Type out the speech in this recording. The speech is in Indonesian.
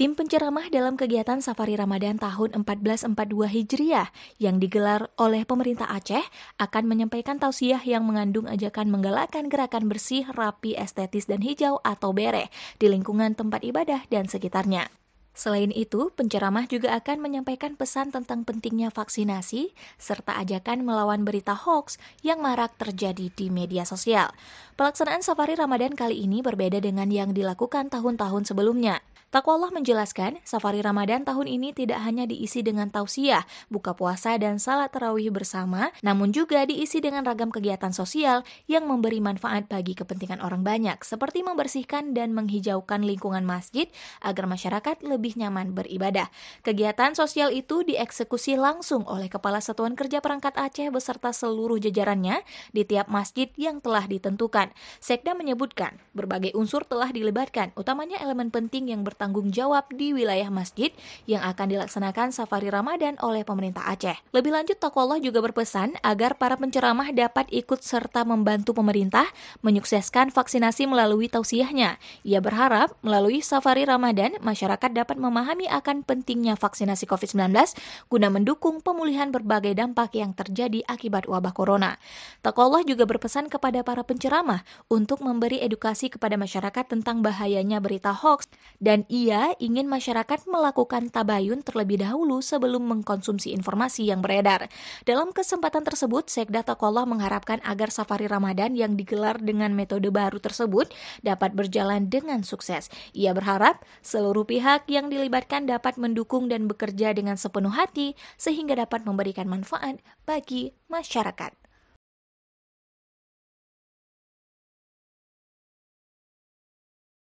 Tim penceramah dalam kegiatan Safari Ramadan tahun 1442 Hijriah yang digelar oleh pemerintah Aceh akan menyampaikan tausiah yang mengandung ajakan menggalakkan gerakan bersih, rapi, estetis, dan hijau atau BERE di lingkungan tempat ibadah dan sekitarnya. Selain itu, penceramah juga akan menyampaikan pesan tentang pentingnya vaksinasi serta ajakan melawan berita hoaks yang marak terjadi di media sosial. Pelaksanaan Safari Ramadan kali ini berbeda dengan yang dilakukan tahun-tahun sebelumnya. Taqwallah menjelaskan, Safari Ramadan tahun ini tidak hanya diisi dengan tausiah, buka puasa, dan salat tarawih bersama, namun juga diisi dengan ragam kegiatan sosial yang memberi manfaat bagi kepentingan orang banyak, seperti membersihkan dan menghijaukan lingkungan masjid agar masyarakat lebih nyaman beribadah. Kegiatan sosial itu dieksekusi langsung oleh Kepala Satuan Kerja Perangkat Aceh beserta seluruh jajarannya di tiap masjid yang telah ditentukan. Sekda menyebutkan, berbagai unsur telah dilibatkan, utamanya elemen penting yang bertanggung jawab di wilayah masjid yang akan dilaksanakan Safari Ramadan oleh pemerintah Aceh. Lebih lanjut, Taqwallah juga berpesan agar para penceramah dapat ikut serta membantu pemerintah menyukseskan vaksinasi melalui tausiahnya. Ia berharap melalui Safari Ramadan, masyarakat dapat memahami akan pentingnya vaksinasi COVID-19 guna mendukung pemulihan berbagai dampak yang terjadi akibat wabah corona. Taqwallah juga berpesan kepada para penceramah untuk memberi edukasi kepada masyarakat tentang bahayanya berita hoaks dan ia ingin masyarakat melakukan tabayun terlebih dahulu sebelum mengkonsumsi informasi yang beredar. Dalam kesempatan tersebut, Sekda Taqwallah mengharapkan agar Safari Ramadan yang digelar dengan metode baru tersebut dapat berjalan dengan sukses. Ia berharap seluruh pihak yang dilibatkan dapat mendukung dan bekerja dengan sepenuh hati sehingga dapat memberikan manfaat bagi masyarakat.